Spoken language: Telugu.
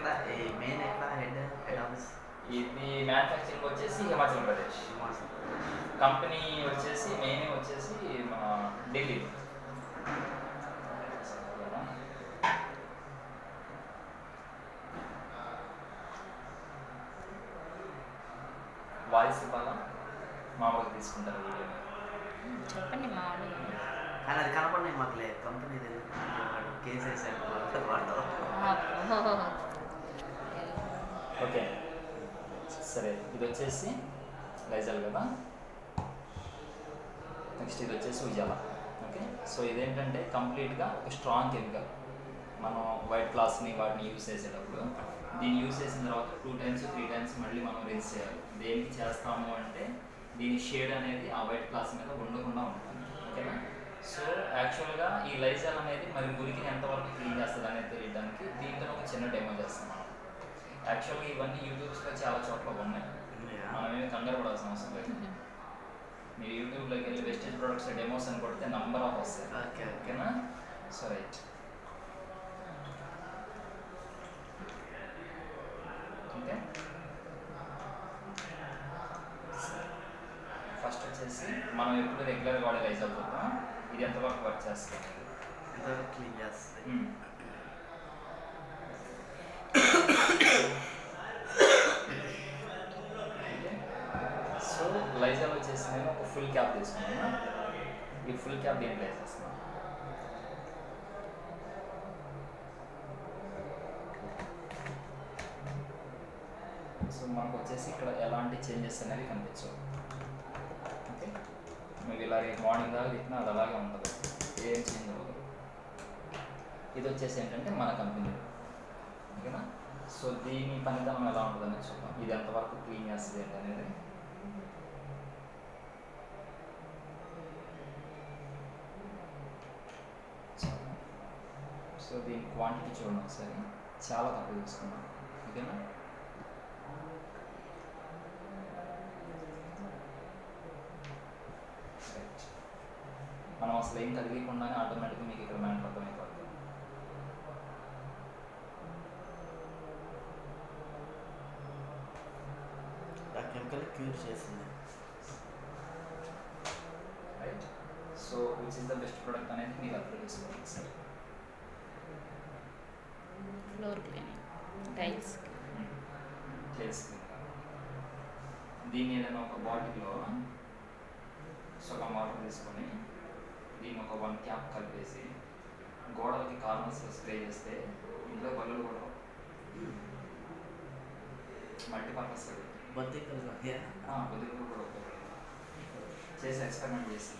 ఎక్కడ ఈ మెయిన్ ఎక్కడ హెడ్ ఆఫీస్? ఇది మ్యానుఫ్యాక్చరింగ్ వచ్చేసి హిమాచల్ ప్రదేశ్. కంపెనీ వచ్చేసి మెయిన్ వచ్చేసి మన ఢిల్లీ. వాయిస్ ఇవ్వాలా మామూలుగా తీసుకుంటారు వీడియో? చెప్పండి మామూలుగా. కానీ అది కనపడి మాకు లేదు కంపెనీ కేసు వేసాను. ఓకే సరే, ఇది వచ్చేసి లైజాల్ కదా. నెక్స్ట్ ఇది వచ్చేసి ఉజాల. ఓకే, సో ఇదేంటంటే కంప్లీట్గా ఒక స్ట్రాంగ్ కెమికల్. మనం వైట్ క్లాస్ని వాటిని యూస్ చేసేటప్పుడు దీన్ని యూస్ చేసిన తర్వాత 2 times 3 times మళ్ళీ మనం రిన్స్ చేయాలి. దేనికి చేస్తాము అంటే దీని షేడ్ అనేది ఆ వైట్ క్లాస్ మీద ఉండకుండా ఉంటుంది. ఓకేనా? సో యాక్చువల్గా ఈ లైజాల్ అనేది మరి మురికిని ఎంతవరకు క్లీన్ చేస్తుంది అనేది తెలియడానికి దీంట్లో ఒక చిన్న డెమో చేస్తాం మనం. యాక్చువల్గా ఇవన్నీ యూట్యూబ్స్లో చాలా చోట్ల ఉన్నాయి, మనమేమి కంగారు పడాల్సిన అవసరం లేదు. మీరు యూట్యూబ్లోకి వెళ్ళి వెస్టేజ్ ప్రొడక్ట్స్ డెమోస్ అని కొడితే నంబర్ ఆఫ్ వస్తాయి. ఓకేనా? So right, okay. ఫస్ట్ వచ్చేసి మనం ఎప్పుడు రెగ్యులర్గా వాడే లైజాల్ చూద్దాం. ఇది ఎంతవరకు వర్క్ చేస్తుంది, ఎంతవరకు క్లీన్ చేస్తుంది. సో లైజాల్ వచ్చేసి నేను ఒక ఫుల్ క్యాప్ తీసుకున్నాను. ఈ ఫుల్ క్యాప్ దీంట్లో వేసేస్తున్నాను. సో మనకు వచ్చేసి ఇక్కడ ఎలాంటి చేంజెస్ అనేవి కనిపించవు. ఓకే, మేము ఇలా మార్నింగ్ దాకా తిట్టినా అది అలాగే ఉంటుంది, ఏం చేంజ్ అవ్వదు. ఇది వచ్చేసి ఏంటంటే మన కంపెనీ. ఓకేనా? సో దీని పనితనం ఎలా ఉంటుందని చూద్దాం. ఇది ఎంతవరకు క్లీన్ చేస్తుంది ఏంటి అనేది. సో దీని క్వాంటిటీ చూడండి ఒకసారి, చాలా తక్కువ తీసుకున్నాం. ఓకేనా? మనం అసలు ఏం కలిగకుండానే ఆటోమేటిక్గా మీకు ఇక్కడ మ్యాటర్ అర్థమైపోతుంది. కెమికల్ క్యూర్ చేసింది. Right, so which is the best product అనేది మీరు అప్లై చేసుకోవాలి సార్. ఫ్లోర్ క్లీనింగ్, టైల్స్ దీన్ని ఏదైనా ఒక బాటిల్లో సగం వాటర్ తీసుకొని దీన్ని ఒక 1 క్యాప్ కలిపేసి గోడలకి కార్నర్స్లో స్ప్రే చేస్తే ఇంట్లో బల్లులు కూడా మల్టీపర్పస్ బొద్దింకలు కూడా ఉపయోగపడుతుంది. చేసి ఎక్స్పెరిమెంట్ చేసి